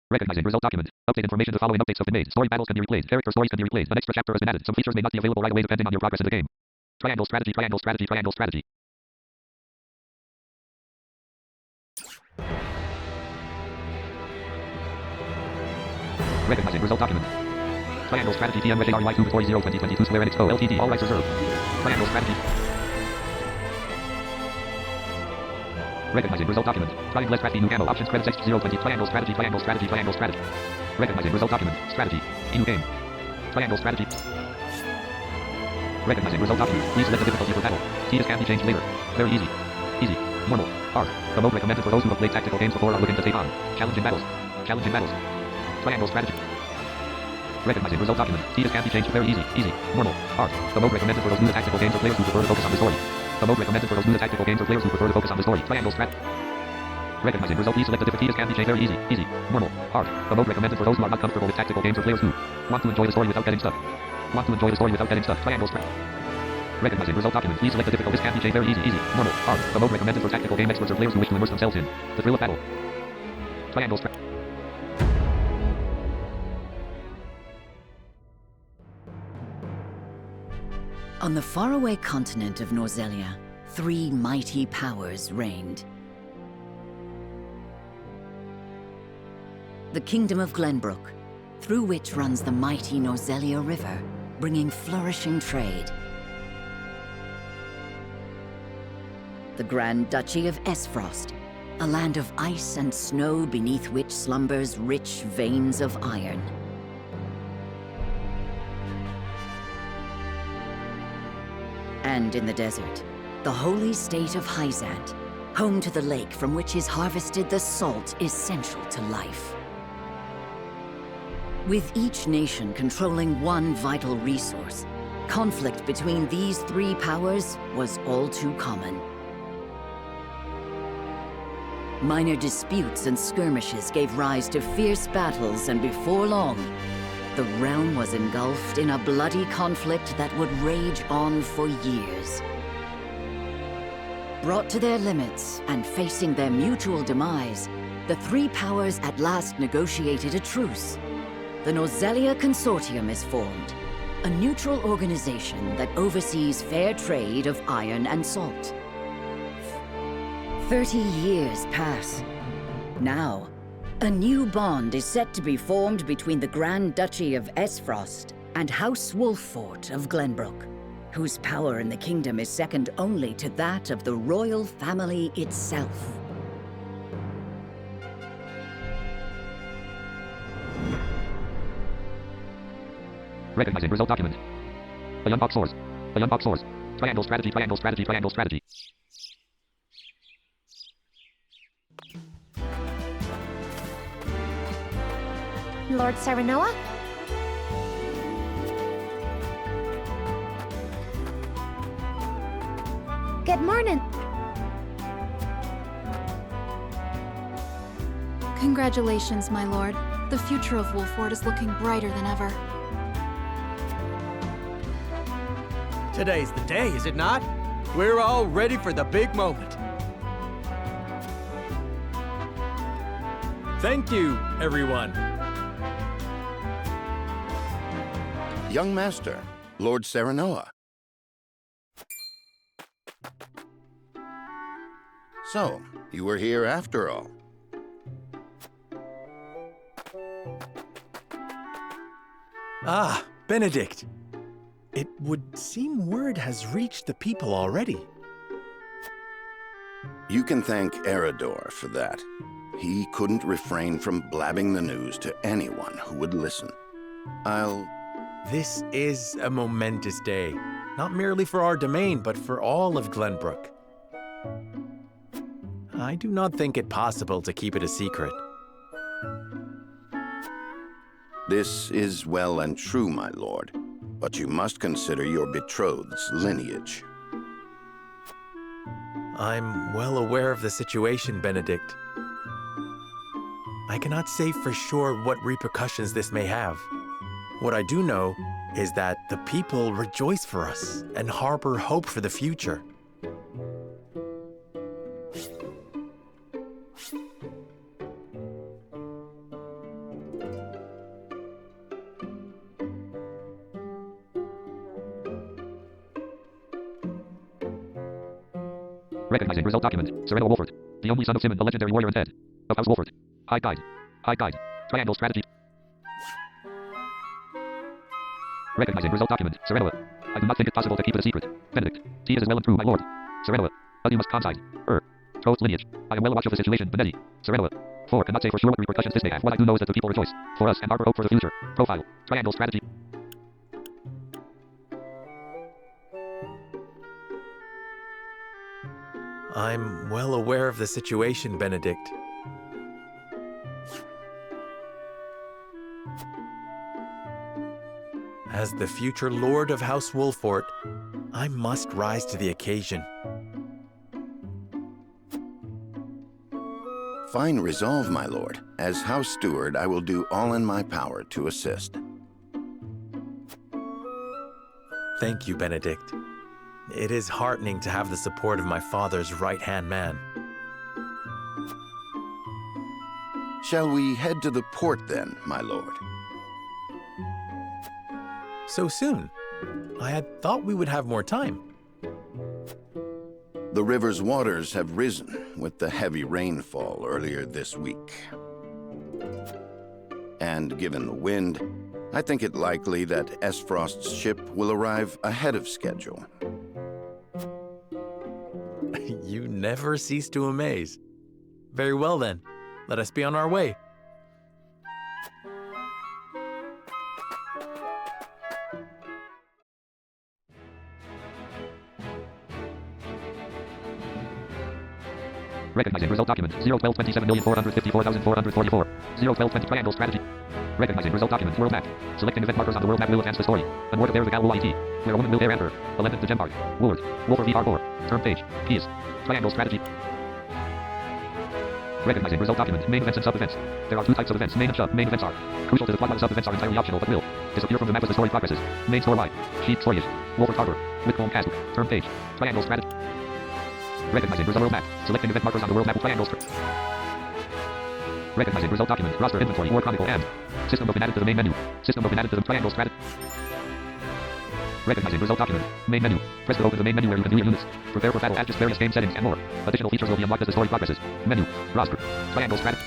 Recognizing result document. Update information. The following updates have been made. Story battles can be replayed. Character stories can be replayed. An extra chapter has been added. Some features may not be available right away depending on your progress in the game. Triangle strategy. Triangle strategy. Triangle strategy. Recognizing result document. Triangle strategy. TM RY 240 2022 Square Enix Co. Ltd. All rights reserved. Triangle strategy. Recognizing result document. Triangle strategy. New ammo. Options. Credits. X020. Triangle strategy. Triangle strategy. Triangle strategy. Recognizing result document. Strategy. New game. Triangle strategy. Recognizing result document. Please select the difficulty for battle. Keys can be changed later. Very easy. Easy. Normal. Hard. The mode recommended for those who have played tactical games before or looking to take on. Challenging battles. Challenging battles. Triangle strategy. Recognizing result document. Keys can be changed. Very easy. Easy. Normal. Hard. The mode recommended for those new tactical games or players who prefer to focus on the story. The mode recommended for those new tactical games or players who prefer to focus on the story. Triangle strat. Recognizing result. Please select the different keys can be changed. Very easy. Easy. Normal. Hard. The mode recommended for those who are not comfortable with tactical games or players who want to enjoy the story without getting stuck. Want to enjoy the story without getting stuck. Triangle strat. Recognizing result document. Please select the difficult. This can be changed. Very easy. Easy. Normal. Hard. The mode recommended for tactical game experts or players who wish to immerse themselves in the thrill of battle. Triangle strat. On the faraway continent of Norzelia, 3 mighty powers reigned. The Kingdom of Glenbrook, through which runs the mighty Norzelia River, bringing flourishing trade. The Grand Duchy of Esfrost, a land of ice and snow beneath which slumbers rich veins of iron. And in the desert, the holy state of Hyzant, home to the lake from which is harvested the salt essential to life. With each nation controlling one vital resource, conflict between these 3 powers was all too common. Minor disputes and skirmishes gave rise to fierce battles, and before long, the realm was engulfed in a bloody conflict that would rage on for years. Brought to their limits and facing their mutual demise, the 3 powers at last negotiated a truce. The Norzelia Consortium is formed, a neutral organization that oversees fair trade of iron and salt. 30 years pass. Now, a new bond is set to be formed between the Grand Duchy of Esfrost and House Wolffort of Glenbrook, whose power in the kingdom is second only to that of the royal family itself. Recognizing result document. A unbox source. A unbox source. Triangle strategy. Triangle strategy. Triangle strategy. Lord Serenoa? Good morning. Congratulations, my lord. The future of Wolffort is looking brighter than ever. Today's the day, is it not? We're all ready for the big moment. Thank you, everyone. Young Master, Lord Serenoa. So, you were here after all. Ah, Benedict. It would seem word has reached the people already. You can thank Eridor for that. He couldn't refrain from blabbing the news to anyone who would listen. This is a momentous day, not merely for our domain, but for all of Glenbrook. I do not think it possible to keep it a secret. This is well and true, my lord, but you must consider your betrothed's lineage. I'm well aware of the situation, Benedict. I cannot say for sure what repercussions this may have. What I do know is that the people rejoice for us and harbor hope for the future. Recognizing result document. Sereno Wolford. The only son of Simon, the legendary warrior and head of House Wolford. Hide guide. Hide guide. Triangle strategy. Recognizing result document. Serenoa. I do not think it possible to keep it a secret. Benedict. He is well and true, my lord. Serenoa. But you must conside. Trost lineage. I am well aware of the situation, Benetti. Serenoa. 4. Cannot say for sure what repercussions this may have. What I do know is that the people rejoice for us and harbor hope for the future. Profile. Triangle strategy. I'm well aware of the situation, Benedict. As the future Lord of House Wolfort, I must rise to the occasion. Fine resolve, my lord. As House Steward, I will do all in my power to assist. Thank you, Benedict. It is heartening to have the support of my father's right-hand man. Shall we head to the port then, my lord? So soon? I had thought we would have more time. The river's waters have risen with the heavy rainfall earlier this week. And given the wind, I think it likely that Esfrost's ship will arrive ahead of schedule. You never cease to amaze. Very well then, let us be on our way. Recognizing result document. 01227,454,444. 01220 triangle strategy. Recognizing result document. World map. Selecting event markers on the world map will advance the story. And more there is a gal IT. Where a woman will bear Emperor. Valentin the Gembard. Woolard. Wolfer VR 4. Turn page. Keys. Triangle strategy. Recognizing result document. Main events and sub-events. There are 2 types of events. Main and sub. Main events are crucial to the plot while sub-events are entirely optional but will disappear from the map as the story progresses. Main story Y. Sheep story is Wolford Harbor. Whitcomb Castle. Turn page. Triangle strategy. Recognizing result world map. Selecting event markers on the world map with triangles. Recognizing result document. Roster inventory. War Chronicle and system open added to the main menu. System open added to the triangle strategy. Recognizing result document. Main menu. Press to open the main menu where you can view your units. Prepare for battle. Add just various game settings and more. Additional features will be unlocked as the story progresses. Menu. Roster. Triangle strategy.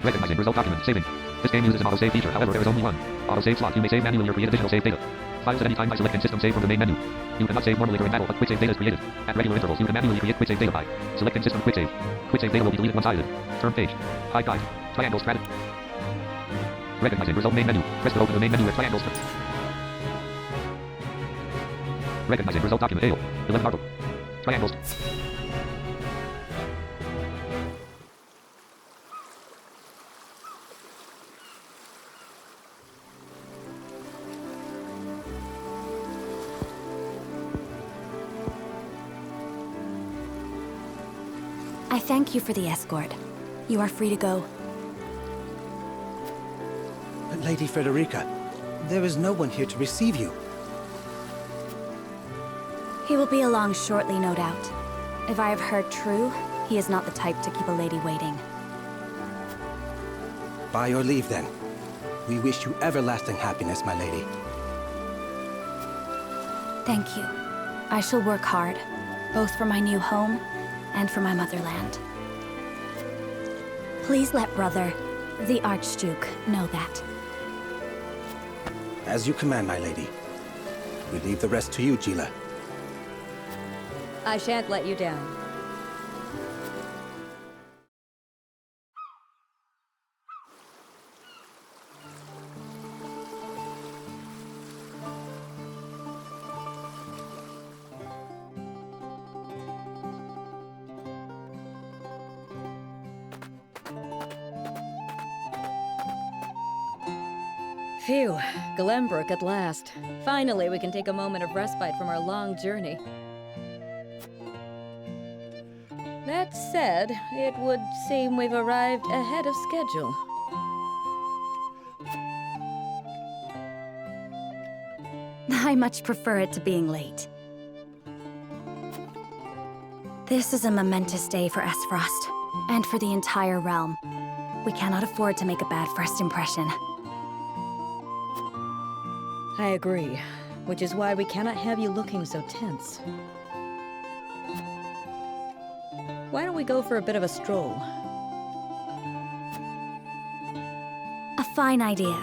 Recognizing result document. Saving. This game uses an autosave feature. However, there is only one autosave slot. You may save manually or create additional save data. Files at any time by selecting System Save from the main menu. You cannot save normally during battle, but quick save data is created. At regular intervals, you can manually create quick save data by selecting System Quick Save. Quick save data will be deleted once added. Turn page. Hide guide. Triangle strategy. Recognizing result main menu. Press to open the main menu with triangles. Recognizing result document. Ale. 11 marble. Triangles. I thank you for the escort. You are free to go. Lady Frederica, there is no one here to receive you. He will be along shortly, no doubt. If I have heard true, he is not the type to keep a lady waiting. By your leave, then. We wish you everlasting happiness, my lady. Thank you. I shall work hard, both for my new home and for my motherland. Please let brother, the Archduke, know that. As you command, my lady. We leave the rest to you, Gila. I shan't let you down. Phew, Glenbrook at last. Finally, we can take a moment of respite from our long journey. That said, it would seem we've arrived ahead of schedule. I much prefer it to being late. This is a momentous day for Esfrost, and for the entire realm. We cannot afford to make a bad first impression. I agree, which is why we cannot have you looking so tense. Why don't we go for a bit of a stroll? A fine idea.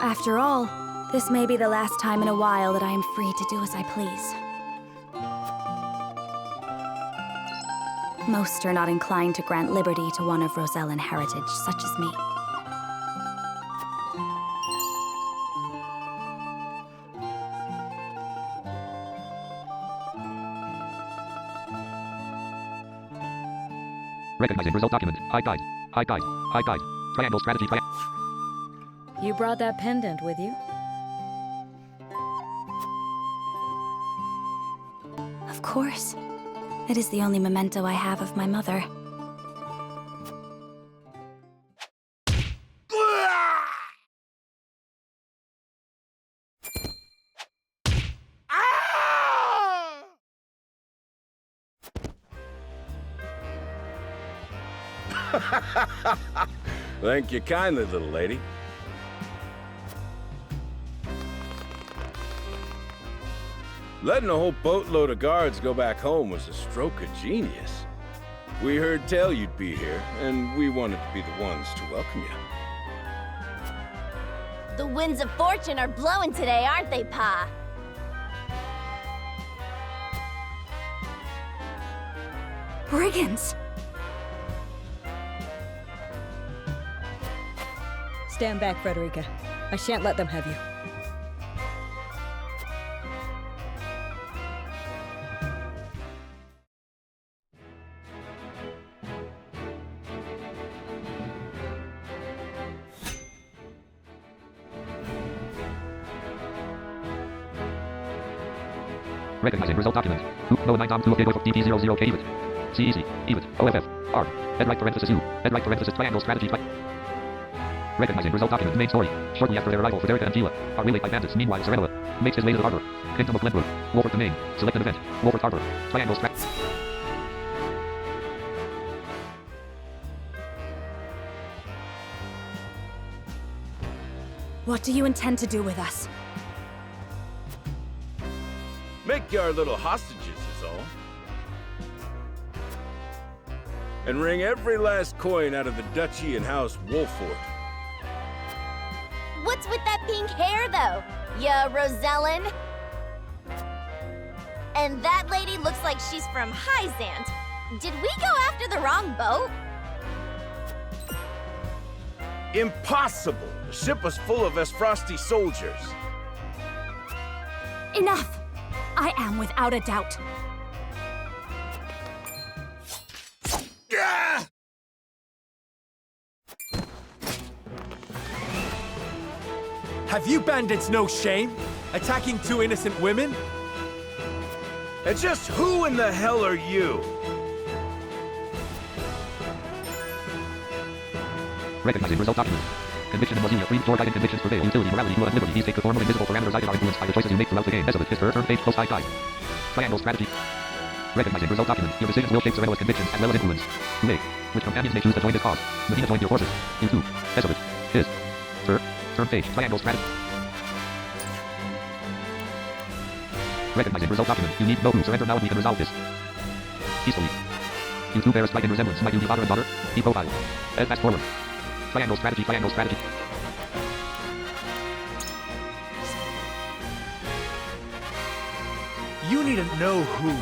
After all, this may be the last time in a while that I am free to do as I please. Most are not inclined to grant liberty to one of Rosellan heritage, such as me. Recognizing result document. Hide guide. Hide guide. Hide guide. Triangle strategy. You brought that pendant with you? Of course. It is the only memento I have of my mother. Thank you kindly, little lady. Letting a whole boatload of guards go back home was a stroke of genius. We heard tell you'd be here, and we wanted to be the ones to welcome you. The winds of fortune are blowing today, aren't they, Pa? Brigands! Stand back, Frederica. I shan't let them have you. Recognizing result document. No 9 Dom 2 DP00 K EVIT. CEC. EVIT. OFF. R. Head right parenthesis U. Head right parenthesis triangle strategy. Recognizing result document. Main story. Shortly after their arrival, Frederica and Gila are waylaid by bandits. Meanwhile, Serenoa makes his way to the harbor. Kingdom of Glenbrook. Wolford domain. Select an event. Wolford Harbor. Triangle strategy. What do you intend to do with us? Make you our little hostages is all. And wring every last coin out of the duchy and house Wolford. What's with that pink hair, though? Ya Rosellan? And that lady looks like she's from Hyzant. Did we go after the wrong boat? Impossible! The ship was full of Esfrosti soldiers. Enough! I am without a doubt. Yeah! Have you bandits no shame? Attacking two innocent women? And just who in the hell are you? Recognizing result document. Conviction in Mozilla. Free door guiding convictions prevail. Utility, morality, rule, and liberty. These take the form of invisible parameters either are influenced by the choices you make throughout the game. Esovit, Hisper, turn page, close side guide. Triangle strategy. Recognizing result document. Your decisions will shape Serenoa's convictions as well as influence. 2A. Which companions may choose to join this cause. Medina joined your forces. U2. Esovit. His. Sir. Turn page. Triangle strategy. Recognizing result document. You need no to surrender now and we can resolve this. Peacefully. U2 bear a striking resemblance. Might you be father and daughter? E-profile. As fast forward. Triangle strategy. Triangle strategy. You need to know who.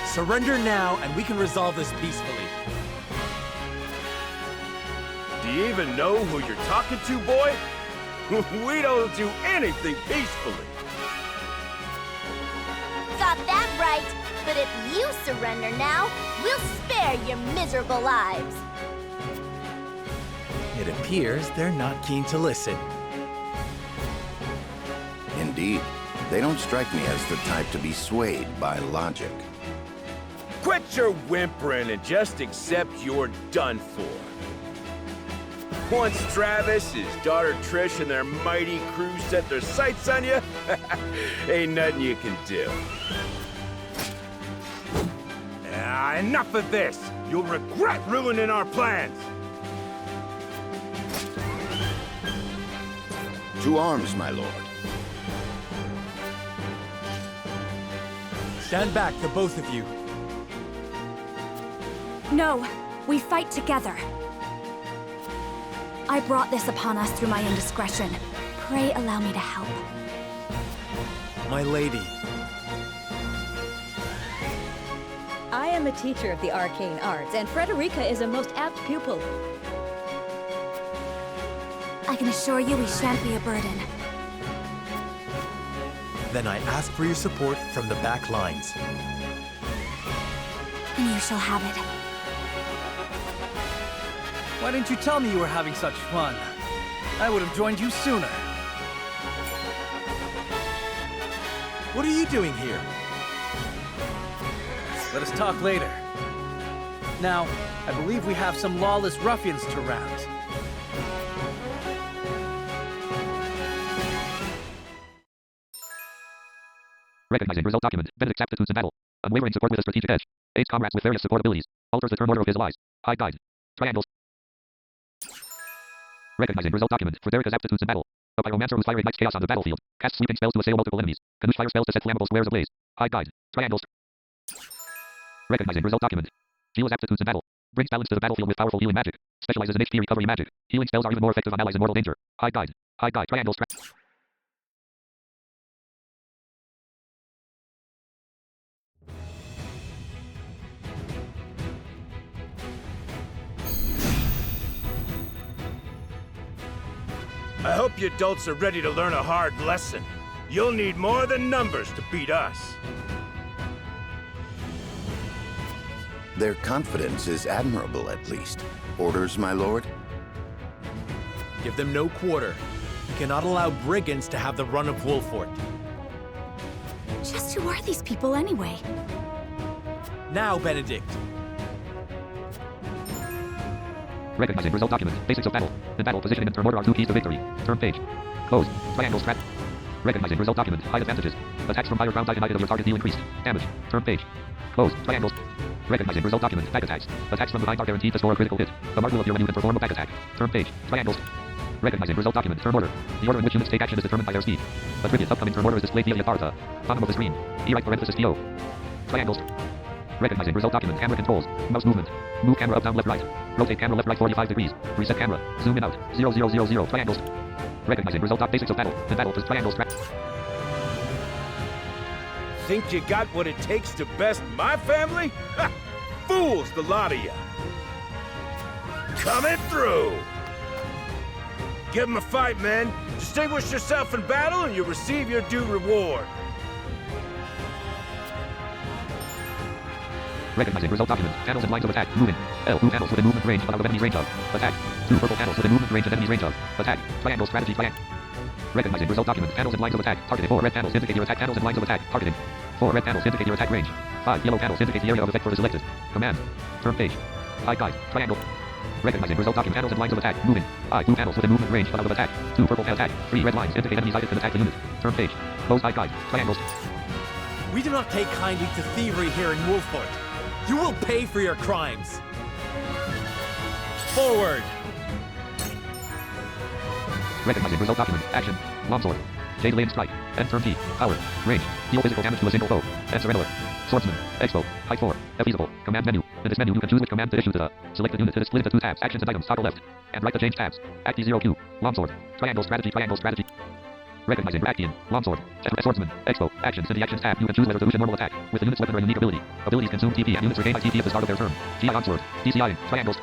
Surrender now and we can resolve this peacefully. Do you even know who you're talking to, boy? We don't do anything peacefully. Got that right. But if you surrender now, we'll spare your miserable lives. It appears they're not keen to listen. Indeed, they don't strike me as the type to be swayed by logic. Quit your whimpering and just accept you're done for. Once Travis, his daughter Trish, and their mighty crew set their sights on you, ain't nothing you can do. Enough of this! You'll regret ruining our plans! To arms, my lord. Stand back, the both of you. No, we fight together. I brought this upon us through my indiscretion. Pray allow me to help. My lady, I am a teacher of the arcane arts, and Frederica is a most apt pupil. I can assure you we shan't be a burden. then I ask for your support from the back lines. And you shall have it. Why didn't you tell me you were having such fun? I would have joined you sooner. What are you doing here? Let us talk later. Now, I believe we have some lawless ruffians to rout. Recognizing result document. Benedict's aptitudes in battle. Unwavering support with a strategic edge. Aids comrades with various support abilities. Alters the turn order of his allies. High guide. Triangles. Recognizing result document. Frederica's aptitudes in battle. A pyromancer whose fire ignites chaos on the battlefield. Casts sweeping spells to assail multiple enemies. Can use fire spells to set flammable squares ablaze. High guide. Triangles. Recognizing result document. Gila's aptitudes in battle. Brings balance to the battlefield with powerful healing magic. Specializes in HP recovery magic. Healing spells are even more effective on allies in mortal danger. High guide. High guide. Triangles. I hope you adults are ready to learn a hard lesson. You'll need more than numbers to beat us. Their confidence is admirable, at least. Orders, my lord? Give them no quarter. You cannot allow brigands to have the run of Wolfort. Just who are these people anyway? Now, Benedict. Recognizing result document. Basics of battle. In battle, positioning and turn order are two keys to victory. Turn page. Close. Triangle strat. Recognizing result document. Hide advantages. Attacks from higher ground height of your target deal increased. Damage. Turn page. Close. Triangles. Recognizing result document. Back attacks. Attacks from behind are guaranteed to score a critical hit. The mark will appear when you can perform a back attack. Turn page. Triangles. Recognizing result document. Turn order. The order in which units take action is determined by their speed. The previous upcoming turn order is displayed via the authorita. Bottom of the screen. E right parenthesis TO. Triangles. Recognizing result document. Camera controls. Mouse movement. Move camera up, down, left, right. Rotate camera left, right 45 degrees. Reset camera. Zoom in out. 0000. Triangles. Recognizing result doc. Basics of battle. In battle, triangles. Think you got what it takes to best my family? Ha! Fools, the lot of you. Coming through. Give 'em a fight, men. Distinguish yourself in battle and you'll receive your due reward. Recognizing result document. Panels and lines of attack. Moving. L. Blue panels within movement range but out of enemy's range of. Attack. 2 purple panels within movement range and enemy's range of. Attack. Triangle strategy. Triangle. Recognizing result document. Panels and lines of attack. Targeted. 4 red panels indicate your attack. Panels and lines of attack. Targeted. 4 red panels indicate your attack range. 5 yellow panels indicate the area of effect for the selected. Command. Turn page. High guide. Triangle. Recognizing result document. Panels and lines of attack. Moving. 5 blue panels within movement range but out of attack. 2 purple attack. 3 red lines indicate enemy's items can attack the unit. Turn page. Close high guide. Triangles. We do not take kindly to thievery here in Wolfort. You will pay for your crimes. Forward! Recognizing result document. Action. Longsword. Jade lane strike. End turn P. Power. Range. Deal physical damage to a single foe. And surrender. Swordsman. Expo. Height 4. Feasible. Command menu. In this menu you can choose which command to issue to the selected unit. It is split into 2 tabs. Actions and items. Toggle left. And right to change tabs. Act D0Q. Longsword. Triangle strategy. Triangle strategy. Recognizing Actian, Longsword, Swordsman, Expo, Actions. In the Actions tab, you can choose resolution normal attack, with the unit's weapon or unique ability. Abilities consume TP and units regain by TP at the start of their turn. GI Longsword, DCI, Triangles.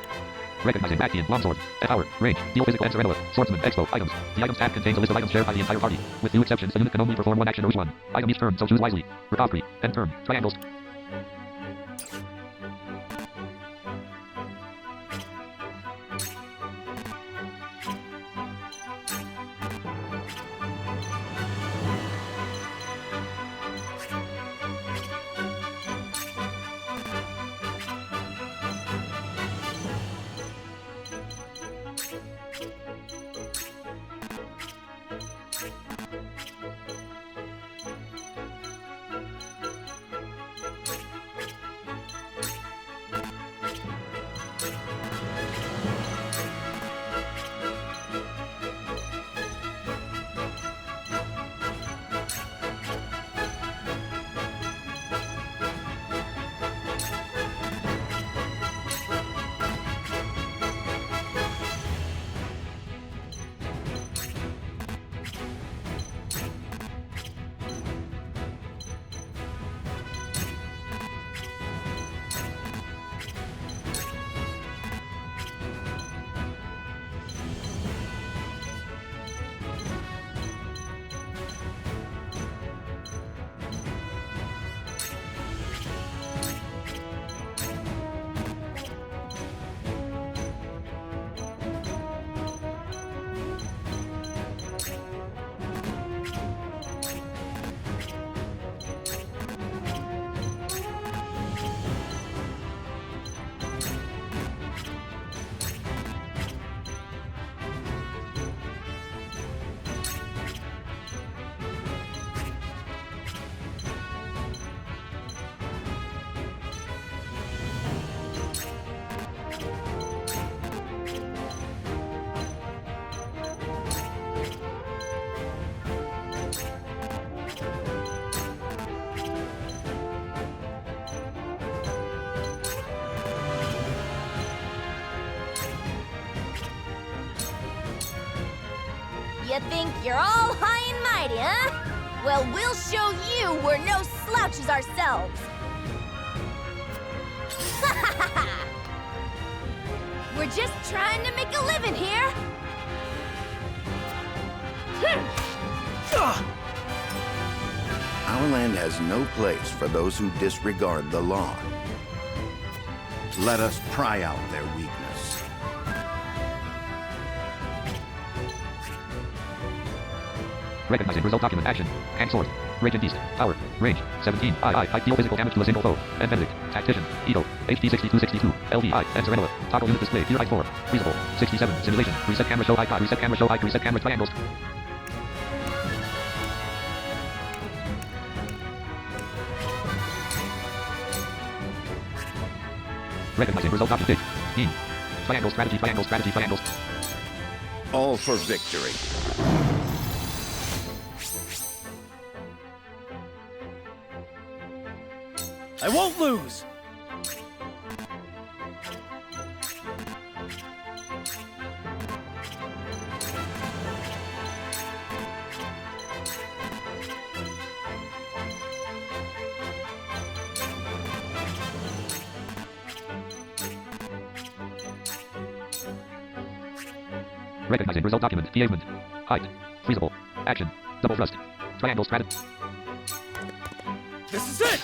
Recognizing Actian, Longsword, Power, Range, Deal physical and surrender, Swordsman, Expo, Items. The Items tab contains a list of items shared by the entire party. With few exceptions, the unit can only perform one action or one item each turn, so choose wisely. Recovery, end turn, Triangles. You think you're all high and mighty, huh? Well, we'll show you we're no slouches ourselves. We're just trying to make a living here. Our land has no place for those who disregard the law. Let us pry out their weakness. Recognizing result document action. Hand sword. Rage and beast. Power. Range. 17. I deal physical damage to a single foe. And Benedict. Tactician. Eagle. HP 6262. LVI. And Serenilla. Toggle unit display. Gear height 4. Feasible. 67. Simulation. Reset camera show icon. Reset camera show icon. Reset camera triangles. Recognizing result document. Triangle strategy. Triangle strategy. Triangles. All for victory. I won't lose! Recognizing result document. Pavement. Height. Feasible. Action. Double thrust. Triangle strategy. This is it!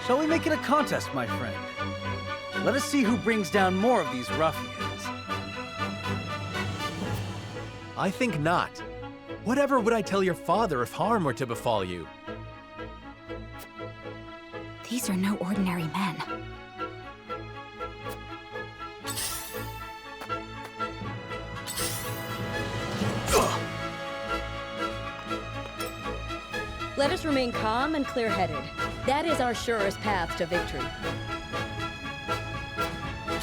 Shall we make it a contest, my friend? Let us see who brings down more of these ruffians. I think not. Whatever would I tell your father if harm were to befall you? These are no ordinary men. Let us remain calm and clear-headed. That is our surest path to victory.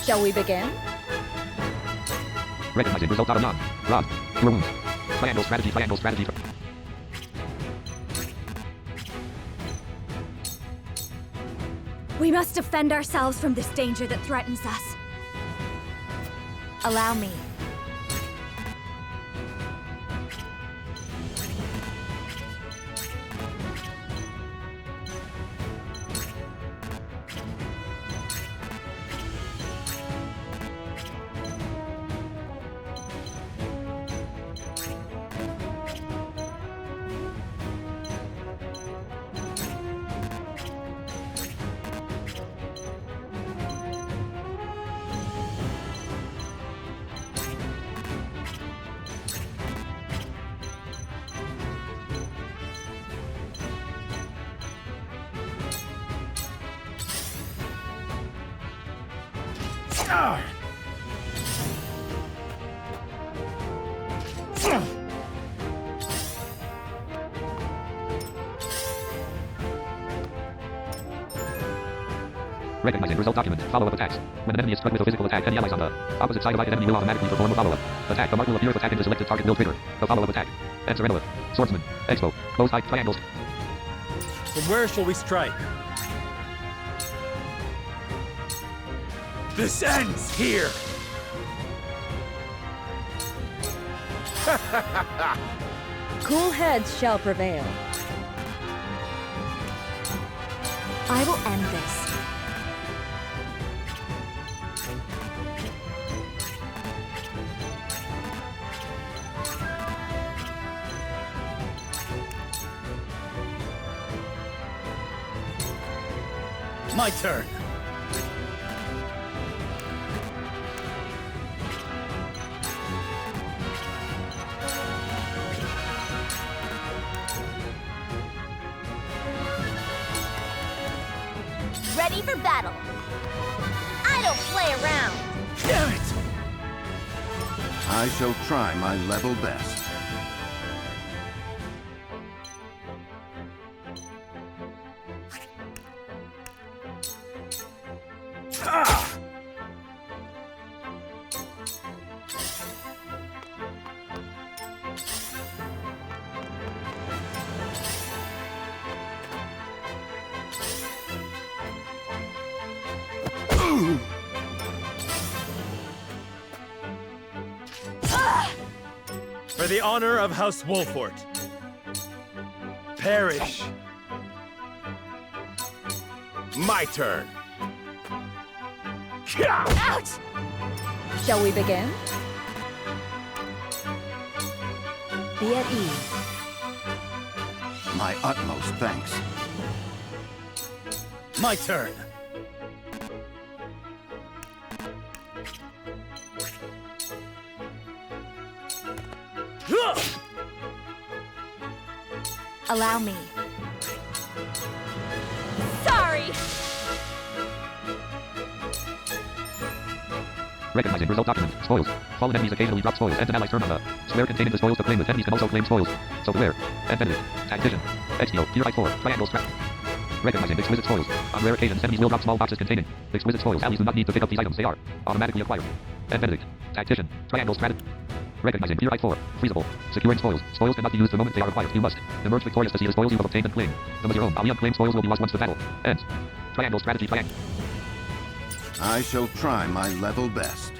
Shall we begin? Recognizing result document. Rod. Cure wounds. Triangle strategy. Triangle strategy. We must defend ourselves from this danger that threatens us. Allow me. Recognizing result document. Follow-up attacks. When an enemy is struck with a physical attack, any allies on the opposite side of the enemy will automatically perform a follow-up attack. The mark will appear if attacking the selected target will trigger the follow-up attack. And Serenilla. Swordsman. Expo. Close height triangles. From where shall we strike? This ends here! Cool heads shall prevail. I will end this. My turn. Ready for battle. I don't play around. Damn it! I shall try my level best. For the honor of House Wolfort. Perish. My turn. Ouch! Shall we begin? Be at ease. My utmost thanks. My turn. Allow me. Sorry! Recognizing result document. Spoils. Fallen enemies occasionally drop spoils. And an ally's turn on the square containing the spoils to claim with. Enemies can also claim spoils. So beware. Embedded. Tactician. XPO. Tier 4. Triangle strap. Recognizing exquisite spoils. On rare occasions, enemies will drop small boxes containing exquisite spoils. Allies do not need to pick up these items. They are automatically acquired. Embedded. Tactician. Triangle strat. Recognizing Tier 4. Freezable. Securing spoils. Spoils cannot be used the moment they are acquired. You must emerge victorious to see the spoils you have obtained and claim them as your own. All unclaimed spoils will be lost once the battle ends. Triangle strategy. Triangle. I shall try my level best.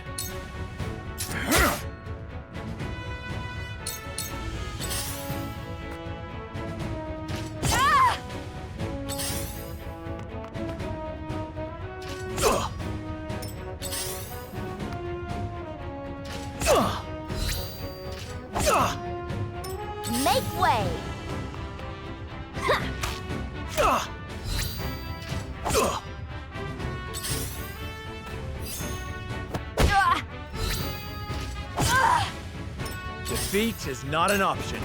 Make way! Defeat is not an option.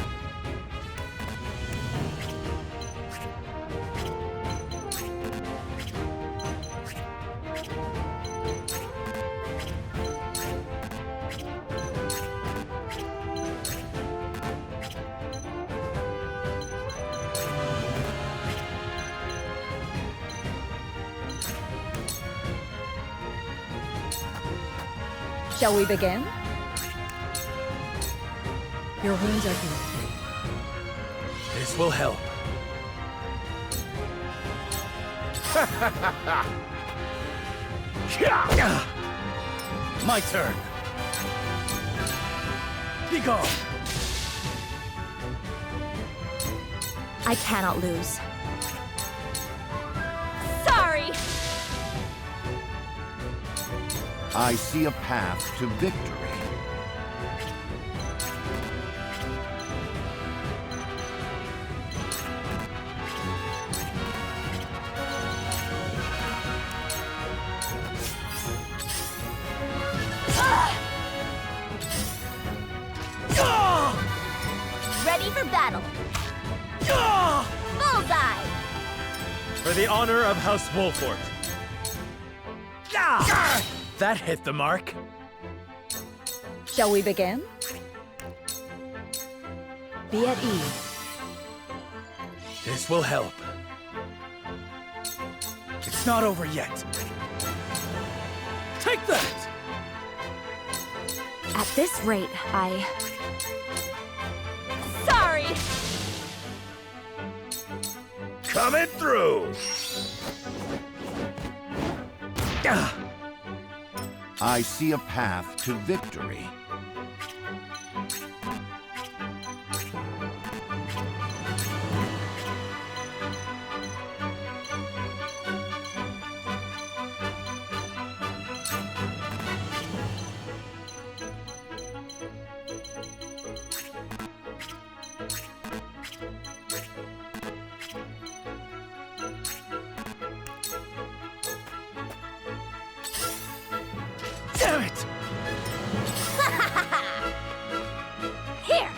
Shall we begin? Your wounds are healed. This will help. My turn. Be gone. I cannot lose. Sorry! I see a path to victory. Ready for battle! Bullseye! For the honor of House Wolfort. That hit the mark. Shall we begin? Be at ease. This will help. It's not over yet. Take that! At this rate, Sorry! Coming through! I see a path to victory. Damn it! Here!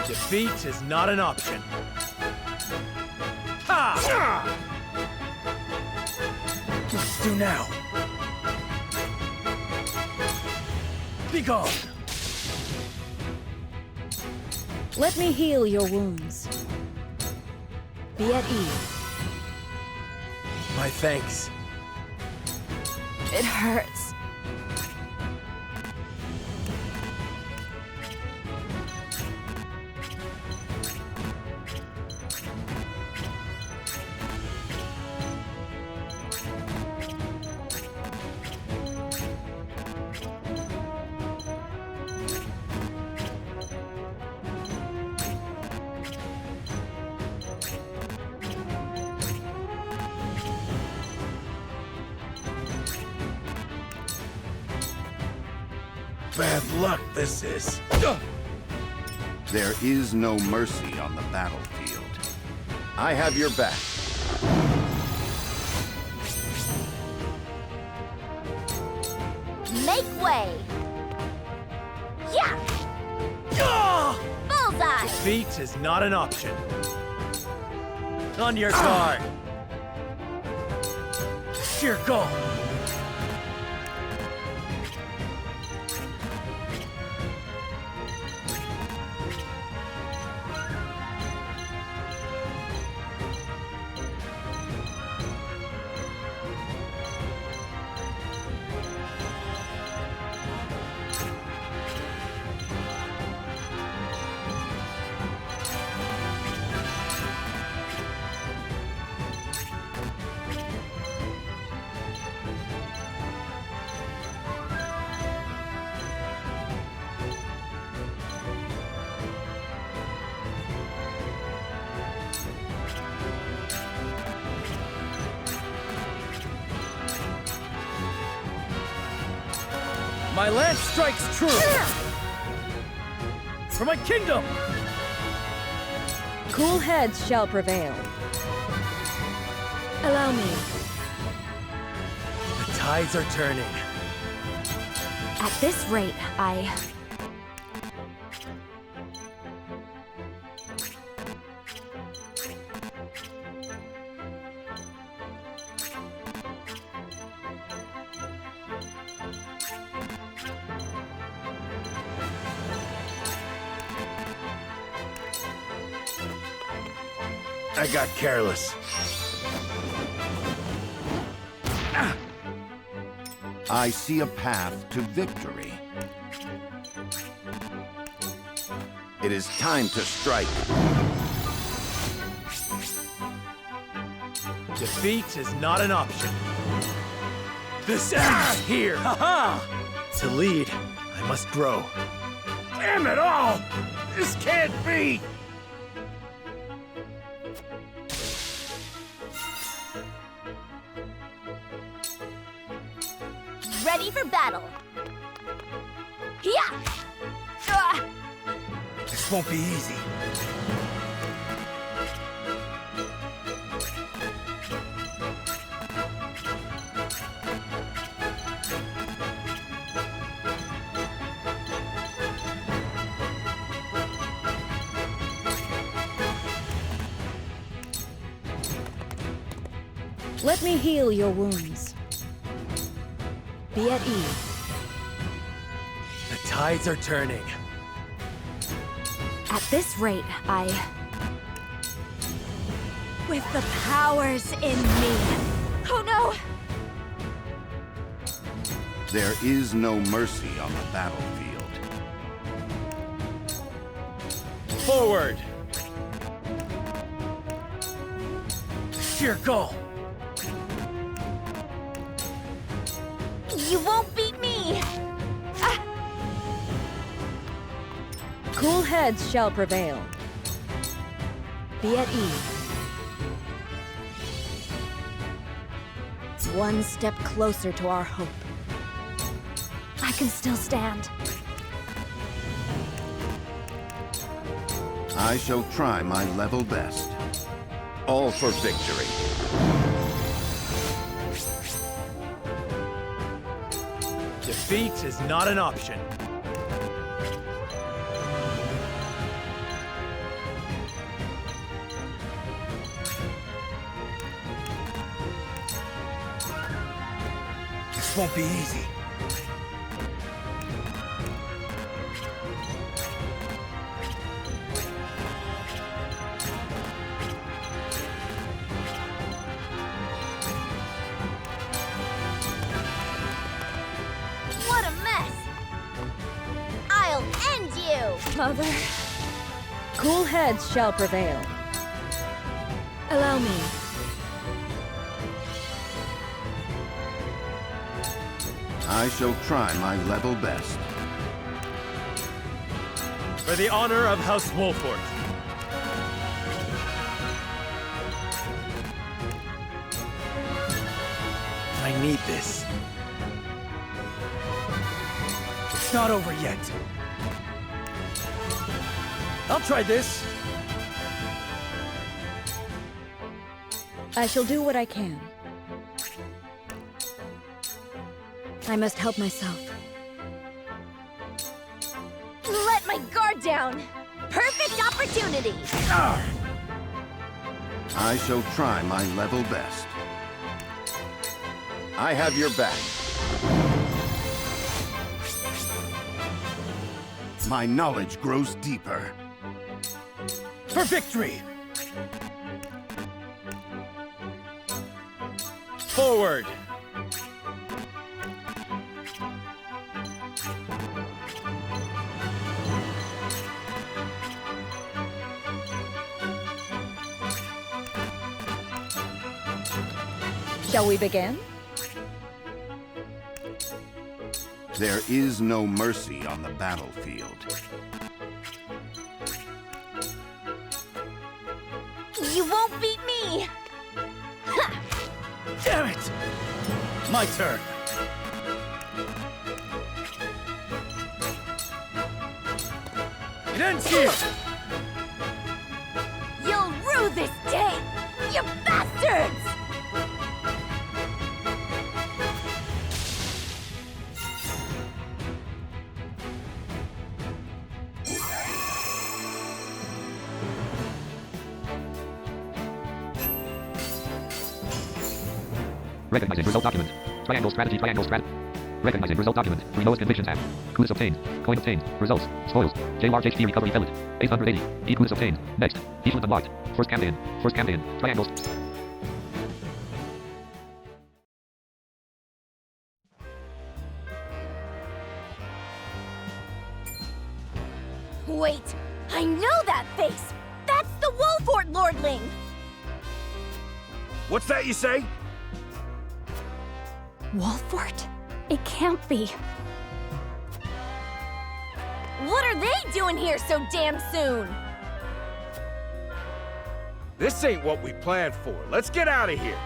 Defeat is not an option. Ha! Let's do now. Be gone. Let me heal your wounds. Be at ease. My thanks. it hurts. bad luck this is. There is no mercy on the battlefield. I have your back. Make way! Yeah! Bullseye! Defeat is not an option. On your guard. Sheer goal. My lance strikes true! For my kingdom! Cool heads shall prevail. Allow me. The tides are turning. At this rate, I got careless. I see a path to victory. It is time to strike. Defeat is not an option. This ends here. To lead, I must grow. Damn it all! This can't be! Ready for battle. Yeah! This won't be easy. Let me heal your wounds. Be at ease. The tides are turning. at this rate, with the powers in me. Oh no! There is no mercy on the battlefield. Forward! Sheer goal! You won't beat me! Cool heads shall prevail. Be at ease. One step closer to our hope. I can still stand. I shall try my level best. All for victory. Defeat is not an option. This won't be easy. What a mess! I'll end you! Mother. Cool heads shall prevail. Allow me. I shall try my level best. For the honor of House Wolfort. I need this. not over yet. I'll try this. I shall do what I can. I must help myself. Let my guard down! Perfect opportunity! I shall try my level best. I have your back. My knowledge grows deeper. For victory! Forward! Shall we begin? There is no mercy on the battlefield. You won't beat me! Ha! Damn it! My turn. It ends here! You'll rue this day! You bastards! Recognizing result document. Triangle strategy, triangle strategy. Recognizing result document. Three lowest convictions have. Clues obtained. Coin obtained. Results. Spoils. JLarge HP recovery fillet. 880. E clues obtained. Next. Each loot unlocked. First campaign. First campaign. Triangles. Wait! I know that face! That's the Wolfort Lordling! What's that you say? Wolfort? It can't be. What are they doing here so damn soon? This ain't what we planned for. Let's get out of here.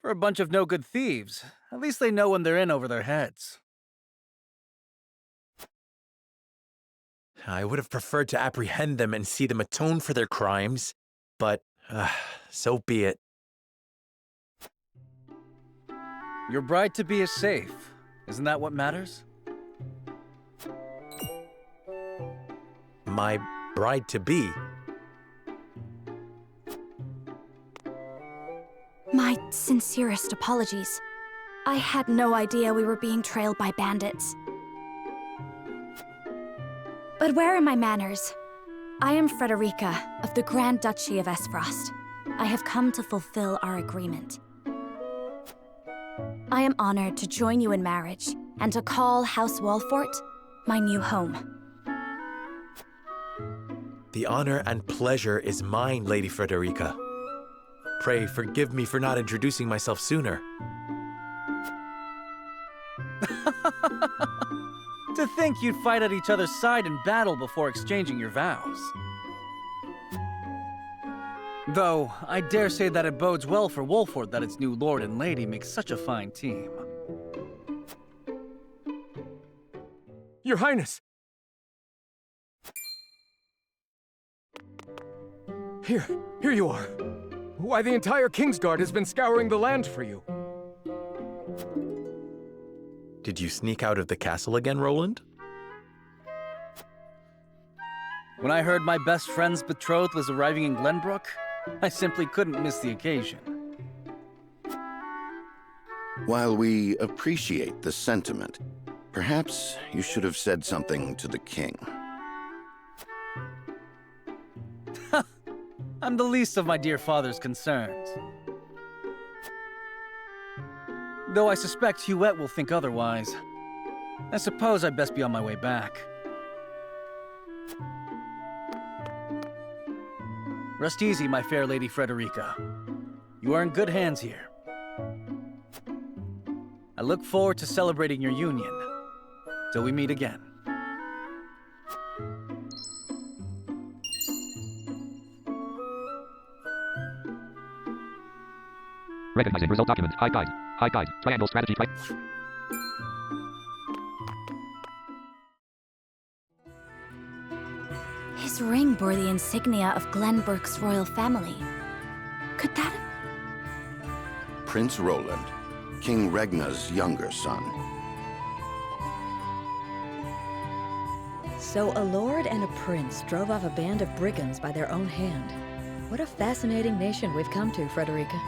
For a bunch of no-good thieves, at least they know when they're in over their heads. I would have preferred to apprehend them and see them atone for their crimes, but so be it. Your bride-to-be is safe. Isn't that what matters? My bride-to-be? My sincerest apologies. I had no idea we were being trailed by bandits. But where are my manners? I am Frederica of the Grand Duchy of Esfrost. I have come to fulfill our agreement. I am honored to join you in marriage and to call House Wolfort my new home. The honor and pleasure is mine, Lady Frederica. Pray forgive me for not introducing myself sooner. To think you'd fight at each other's side in battle before exchanging your vows. Though, I dare say that it bodes well for Wolfort that its new lord and lady make such a fine team. Your Highness! Here you are. Why, the entire Kingsguard has been scouring the land for you. Did you sneak out of the castle again, Roland? When I heard my best friend's betrothed was arriving in Glenbrook, I simply couldn't miss the occasion. While we appreciate the sentiment, perhaps you should have said something to the king. I'm the least of my dear father's concerns. Though I suspect Huette will think otherwise. I suppose I'd best be on my way back. Rest easy, my fair Lady Frederica. You are in good hands here. I look forward to celebrating your union. Till we meet again. Recognizing result document. Hide guide. Hide guide. Triangle strategy. His ring bore the insignia of Glenbrook's royal family. Could that have... Prince Roland, King Regna's younger son. So a lord and a prince drove off a band of brigands by their own hand. What a fascinating nation we've come to, Frederica.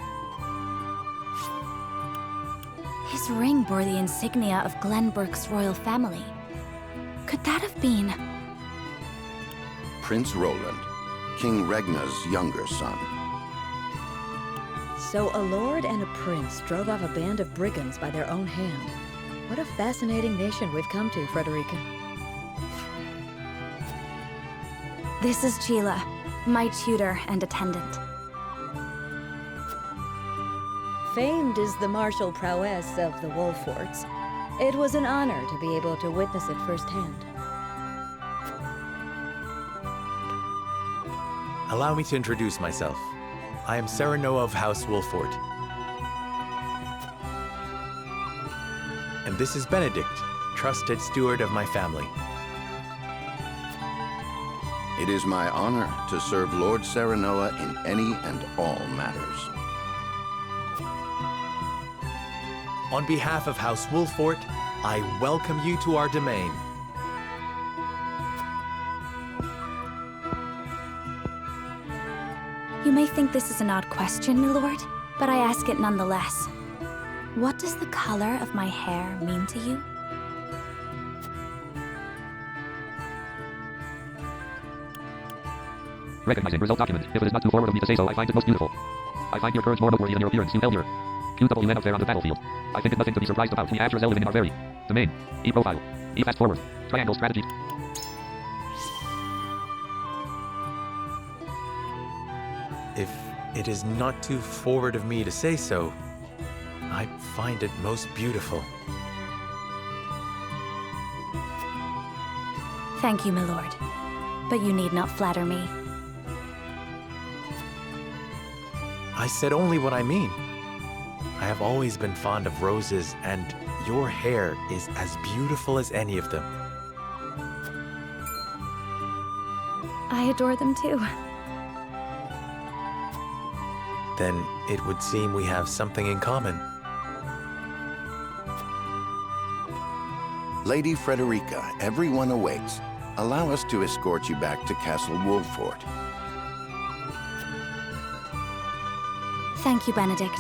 His ring bore the insignia of Glenbrook's royal family. Could that have been... Prince Roland, King Regna's younger son. So a lord and a prince drove off a band of brigands by their own hand. What a fascinating nation we've come to, Frederica. This is Sheila, my tutor and attendant. Famed is the martial prowess of the Wolforts. It was an honor to be able to witness it firsthand. Allow me to introduce myself. I am Serenoa of House Wolfort. And this is Benedict, trusted steward of my family. It is my honor to serve Lord Serenoa in any and all matters. On behalf of House Wolfort, I welcome you to our domain. You may think this is an odd question, my lord, but I ask it nonetheless. What does the color of my hair mean to you? Recognizing result document. If it is not too forward of me to say so, I find it most beautiful. I find your courage more noteworthy than your appearance, you elder. QWN up there on the battlefield. I think it nothing to be surprised about. We have living in our very domain. E-profile. E-fast forward. Triangle strategy. If it is not too forward of me to say so, I find it most beautiful. Thank you, my lord. But you need not flatter me. I said only what I mean. I have always been fond of roses, and your hair is as beautiful as any of them. I adore them too. Then it would seem we have something in common. Lady Frederica, everyone awaits. Allow us to escort you back to Castle Wolfort. Thank you, Benedict.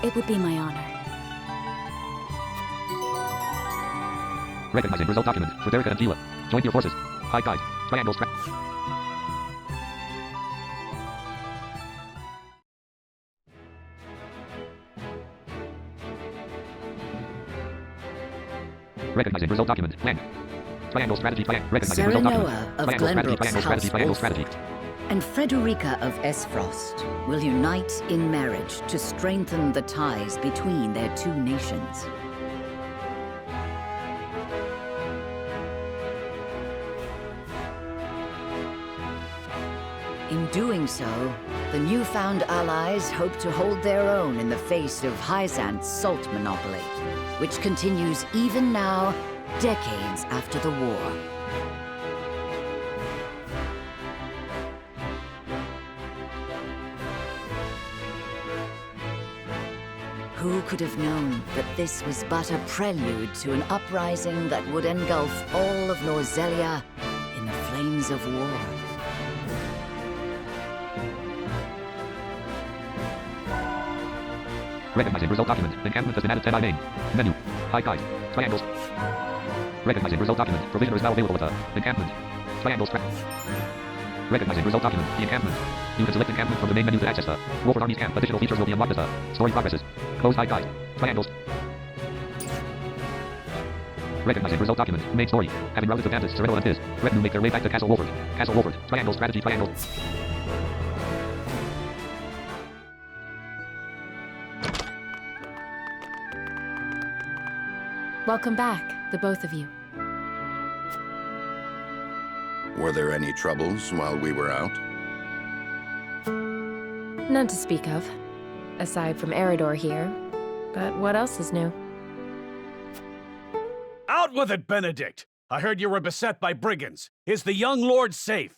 It would be my honor. Recognizing result document. Frederica and Sheila. Join your forces. Hide guide. Triangle strap. Recognizing result document. Blank. Triangle strategy. Recognizing result document. Serenoa of Triangle strategy. Glenbrook's Triangle strategy. House Triangle strategy. Wolfort and Frederica of Esfrost will unite in marriage to strengthen the ties between their two nations. In doing so, the newfound allies hope to hold their own in the face of Hyzant's salt monopoly, which continues even now, decades after the war. Who could have known that this was but a prelude to an uprising that would engulf all of Norzelia in the flames of war? Recognizing result document. Encampment has been added to my name. Menu. Hide guide. Triangles. Recognizing result document. Provisioner is now available with a encampment. Triangle strap. Recognizing result document. The encampment. You can select encampment from the main menu to access the Wolford Army's camp. Additional features will be unlocked as the story progresses. Close hide guide. Triangles. Recognizing result document. Main story. Having routed the bandits, Sereno and his retinue make their way back to Castle Wolford. Castle Wolford. Triangle strategy. Triangle. Welcome back, the both of you. Were there any troubles while we were out? None to speak of. aside from Eridor here. But what else is new? Out with it, Benedict! I heard you were beset by brigands. Is the young lord safe?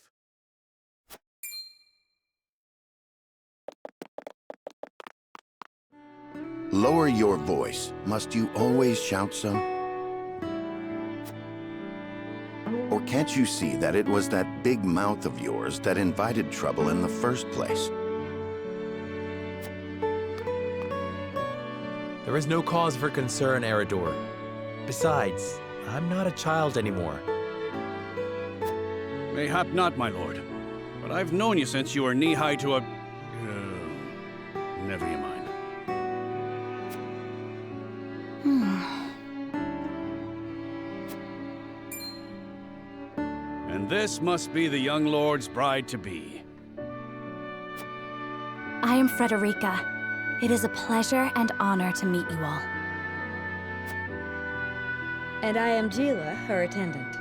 Lower your voice. Must you always shout so? Or can't you see that it was that big mouth of yours that invited trouble in the first place? There is no cause for concern, Eridor. Besides, I'm not a child anymore. Mayhap not, my lord. But I've known you since you were knee-high to a... never you mind. And this must be the young lord's bride-to-be. I am Frederica. It is a pleasure and honor to meet you all. And I am Gila, her attendant.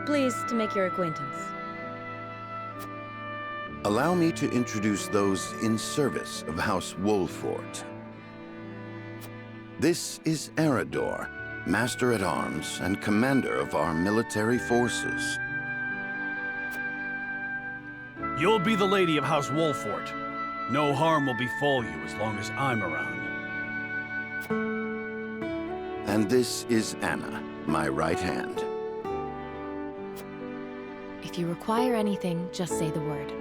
Pleased to make your acquaintance. Allow me to introduce those in service of House Wolfort. This is Eridor, Master-at-Arms and Commander of our military forces. You'll be the lady of House Wolfort. No harm will befall you as long as I'm around. And this is Anna, my right hand. If you require anything, just say the word.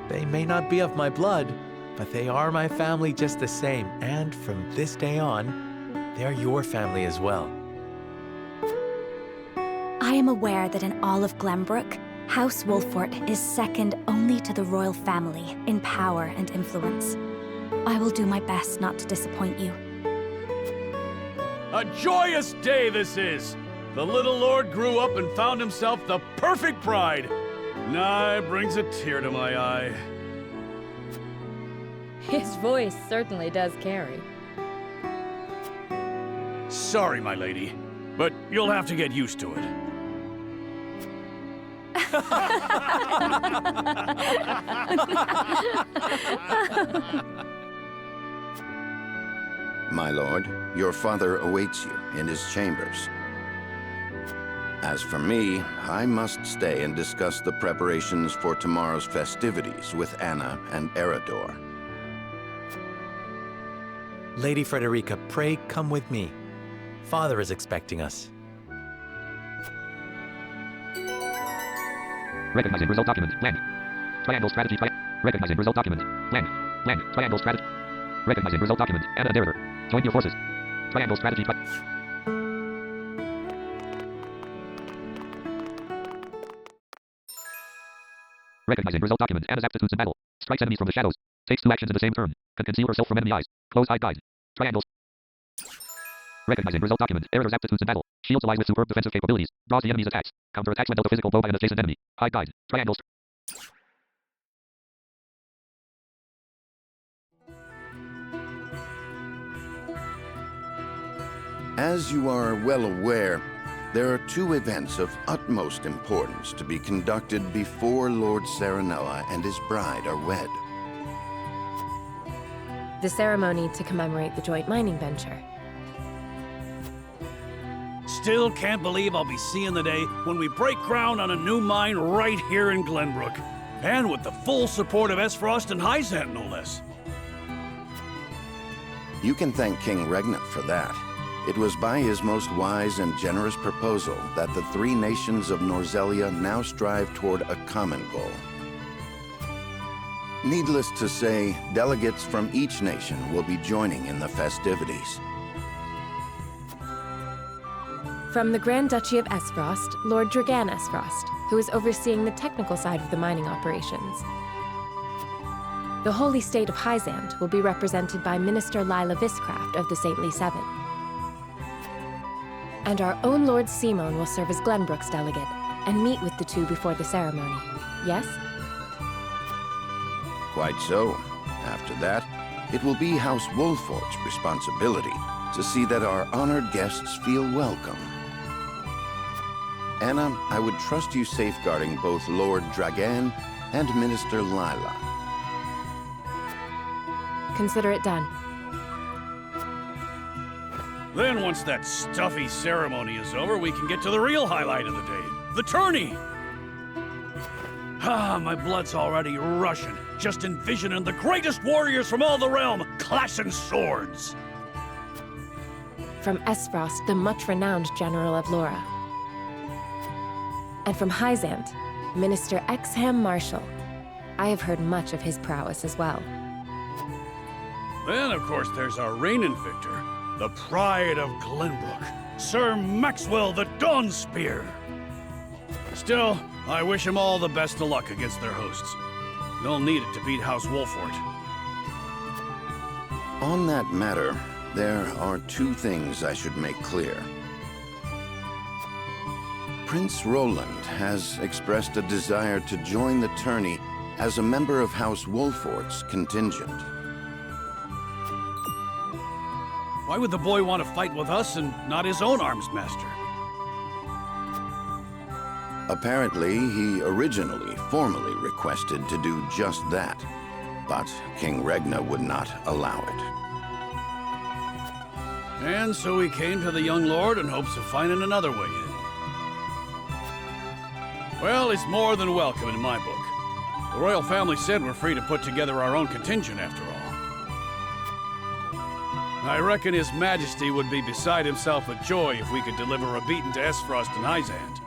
They may not be of my blood, but they are my family just the same. And from this day on, they're your family as well. I am aware that in all of Glenbrook, House Wolfort is second only to the royal family in power and influence. I will do my best not to disappoint you. A joyous day this is! The little lord grew up and found himself the perfect bride. Nigh brings a tear to my eye. His voice certainly does carry. Sorry, my lady, but you'll have to get used to it. My lord, your father awaits you in his chambers. As for me, I must stay and discuss the preparations for tomorrow's festivities with Anna and Eridor. Lady Frederica, pray come with me. Father is expecting us. Recognizing result document. Land. Triangle strategy. Recognizing result document. Land. Land. Triangle strategy. Recognizing result document. Anna and Eridor. Join your forces. Triangle strategy. Recognizing result document. Anna's aptitudes in battle. Strikes enemies from the shadows. Takes 2 actions in the same turn. Can conceal herself from enemy eyes. Close eye guide. Triangles. Recognizing result document. Eridor's aptitudes in battle. Shields allies with superb defensive capabilities. Draws the enemy's attacks. Counter attacks when dealt a physical blow by an adjacent enemy. Hide guide. Triangles. As you are well aware, there are 2 events of utmost importance to be conducted before Lord Serenella and his bride are wed. The ceremony to commemorate the joint mining venture. Still can't believe I'll be seeing the day when we break ground on a new mine right here in Glenbrook. And with the full support of Esfrost and Hyzant, no less. You can thank King Regnant for that. It was by his most wise and generous proposal that the 3 nations of Norzelia now strive toward a common goal. Needless to say, delegates from each nation will be joining in the festivities. From the Grand Duchy of Esfrost, Lord Dragan Esfrost, who is overseeing the technical side of the mining operations. The Holy State of Hyzant will be represented by Minister Lila Viscraft of the Saintly Seven. And our own Lord Simon will serve as Glenbrook's delegate and meet with the 2 before the ceremony. Yes? Quite so. After that, it will be House Wolfort's responsibility to see that our honored guests feel welcome. Anna, I would trust you safeguarding both Lord Dragan and Minister Lila. Consider it done. Then once that stuffy ceremony is over, we can get to the real highlight of the day. The tourney! Ah, my blood's already rushing, just envisioning the greatest warriors from all the realm clashing swords. From Esfrost, the much-renowned General of Laura. And from Hyzant, Minister Exham Marshal. I have heard much of his prowess as well. Then, of course, there's our reigning victor, the pride of Glenbrook, Sir Maxwell the Dawnspear. Still, I wish him all the best of luck against their hosts. They'll need it to beat House Wolfort. On that matter, there are two things I should make clear. Prince Roland has expressed a desire to join the tourney as a member of House Wolfort's contingent. Why would the boy want to fight with us and not his own arms master? Apparently, he originally formally requested to do just that, but King Regna would not allow it. And so he came to the young lord in hopes of finding another way in. Well, he's more than welcome in my book. The royal family said we're free to put together our own contingent after all. I reckon His Majesty would be beside himself with joy if we could deliver a beating to Esfrost and Hyzant.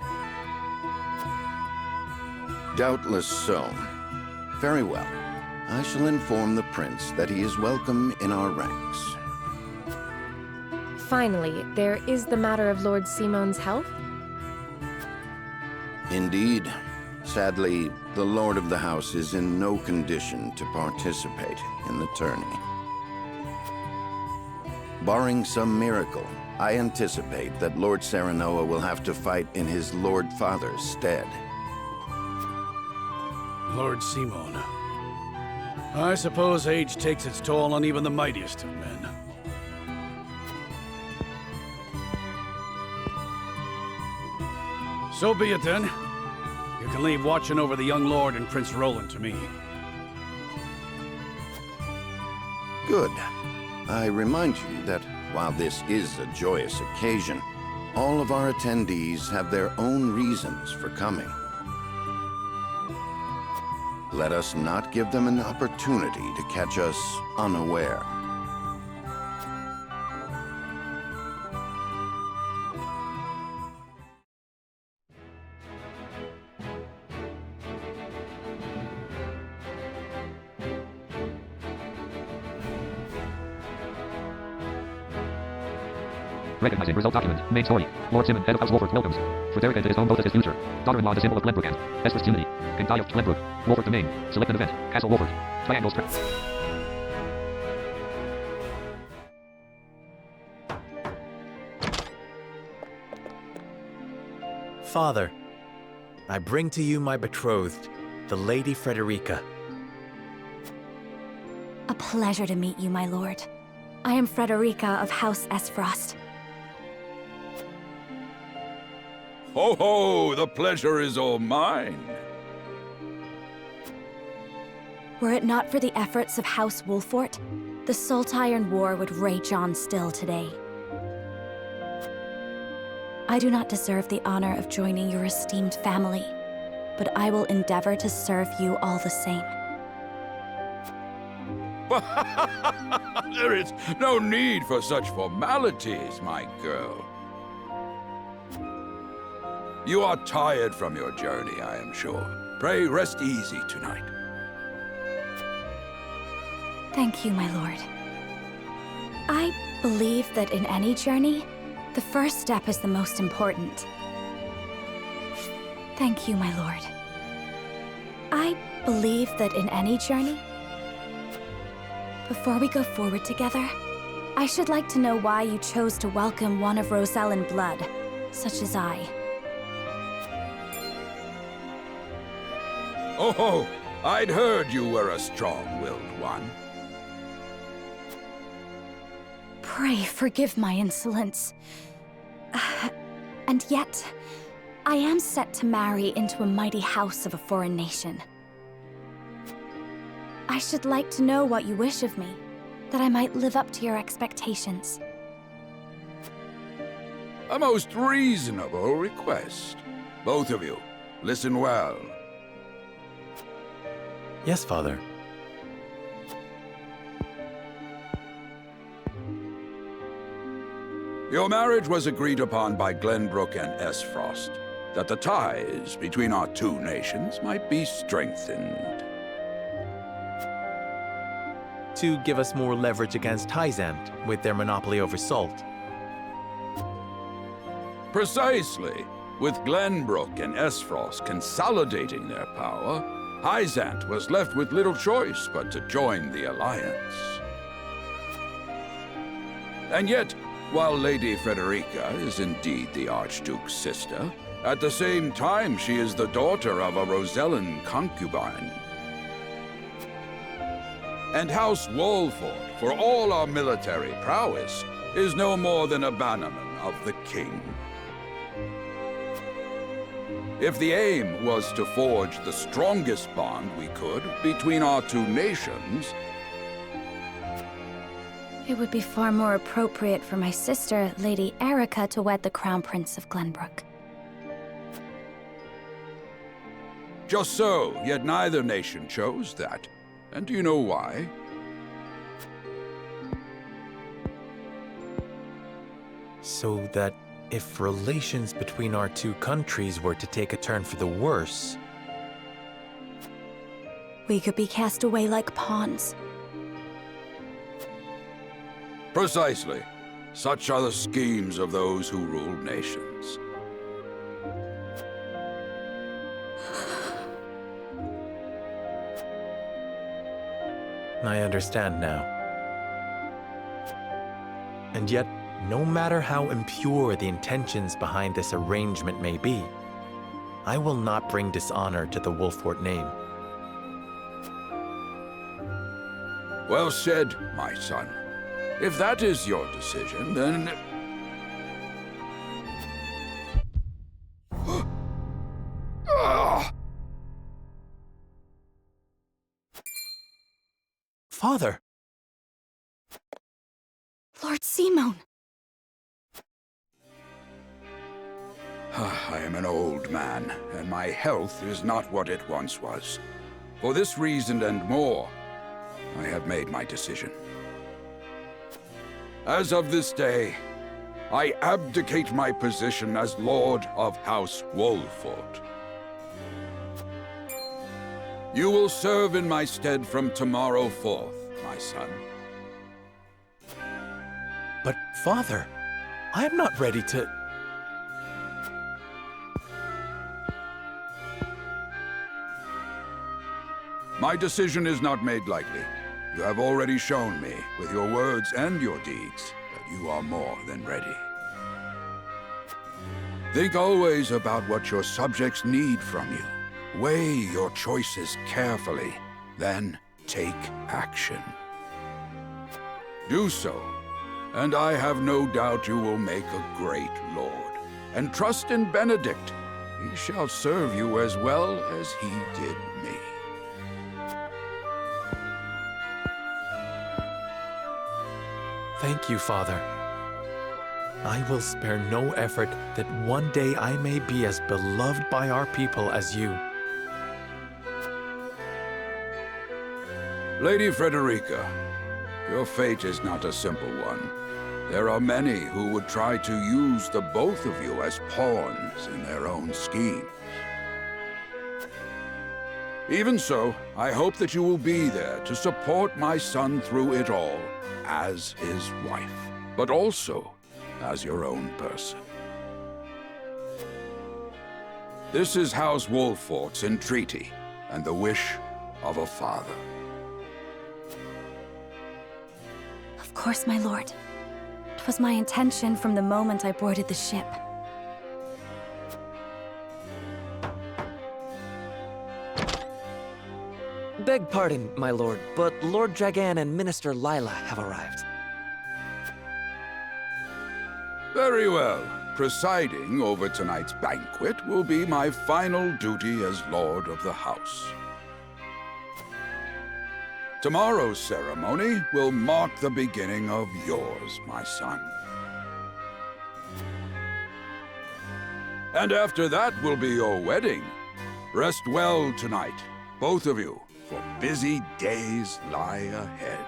Doubtless so. Very well. I shall inform the prince that he is welcome in our ranks. Finally, there is the matter of Lord Simon's health. Indeed. Sadly, the Lord of the House is in no condition to participate in the tourney. Barring some miracle, I anticipate that Lord Serenoa will have to fight in his Lord Father's stead. Lord Simon. I suppose age takes its toll on even the mightiest of men. So be it then. You can leave watching over the young lord and Prince Roland to me. Good. I remind you that while this is a joyous occasion, all of our attendees have their own reasons for coming. Let us not give them an opportunity to catch us unaware. Recognizing result document. Main story. Lord Simon, head of House Wolfort, welcomes. Frederica to his home both as his future daughter-in-law, the symbol of Glenbrook and Esfrost unity. King Di of Glenbrook. Wolfort domain. Select an event. Castle Wolfort. Triangles. Father, I bring to you my betrothed, the Lady Frederica. A pleasure to meet you, my lord. I am Frederica of House Esfrost. Ho ho! The pleasure is all mine. Were it not for the efforts of House Wolfort, the Saltiron War would rage on still today. I do not deserve the honor of joining your esteemed family, but I will endeavor to serve you all the same. There is no need for such formalities, my girl. You are tired from your journey, I am sure. Pray rest easy tonight. Thank you, my lord. I believe that in any journey, the first step is the most important. Thank you, my lord. I believe that in any journey, before we go forward together, I should like to know why you chose to welcome one of Rosellan blood, such as I. Oh, I'd heard you were a strong-willed one. Pray forgive my insolence. And yet, I am set to marry into a mighty house of a foreign nation. I should like to know what you wish of me. that I might live up to your expectations. A most reasonable request. Both of you, listen well. Yes, Father. Your marriage was agreed upon by Glenbrook and Frost, that the ties between our two nations might be strengthened. To give us more leverage against Hyzant with their monopoly over salt. Precisely. With Glenbrook and Frost consolidating their power, Hyzant was left with little choice but to join the alliance. And yet, while Lady Frederica is indeed the Archduke's sister, at the same time she is the daughter of a Rosellan concubine. And House Wolford, for all our military prowess, is no more than a bannerman of the king. If the aim was to forge the strongest bond we could between our two nations, It would be far more appropriate for my sister, Lady Erica, to wed the Crown Prince of Glenbrook. just so, yet neither nation chose that. And do you know why? So that if relations between our two countries were to take a turn for the worse, we could be cast away like pawns. Precisely. Such are the schemes of those who rule nations. I understand now. And yet, no matter how impure the intentions behind this arrangement may be, I will not bring dishonor to the Wolfort name. Well said, my son. If that is your decision, then... Father! Lord Simone! I am an old man, and my health is not what it once was. For this reason and more, I have made my decision. As of this day, I abdicate my position as Lord of House Wolfort. You will serve in my stead from tomorrow forth, my son. But, Father, I am not ready to... My decision is not made lightly. You have already shown me, with your words and your deeds, that you are more than ready. Think always about what your subjects need from you. Weigh your choices carefully, then take action. Do so, and I have no doubt you will make a great lord. And trust in Benedict. He shall serve you as well as he did me. Thank you, Father. I will spare no effort that one day I may be as beloved by our people as you. Lady Frederica, your fate is not a simple one. There are many who would try to use the both of you as pawns in their own schemes. Even so, I hope that you will be there to support my son through it all, as his wife, but also as your own person. This is House Wolfort's entreaty, and the wish of a father. Of course, my lord. It was my intention from the moment I boarded the ship. Beg pardon, my lord, but Lord Dragan and Minister Lila have arrived. Very well. Presiding over tonight's banquet will be my final duty as Lord of the House. Tomorrow's ceremony will mark the beginning of yours, my son. And after that will be your wedding. Rest well tonight, both of you, for busy days lie ahead.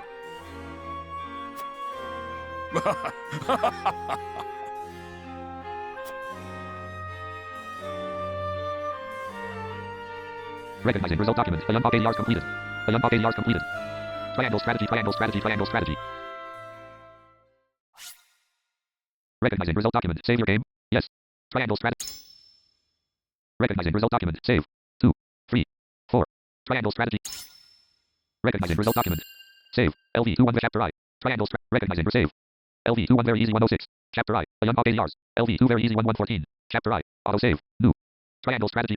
Recognizing result document. The unlock ADRs completed. The unlock ADRs completed. Triangle strategy, triangle strategy, triangle strategy. Recognizing result document. Save your game. Yes. Triangle strategy. Recognizing result document. Save. 2, 3, 4. Triangle strategy. Recognizing result document. Save. LV21 chapter I. Triangle recognizing save. LV21 very easy 106. Chapter I. The unlock ADRs. LV2 very easy 1114. Chapter I. Auto save. New. Triangle strategy.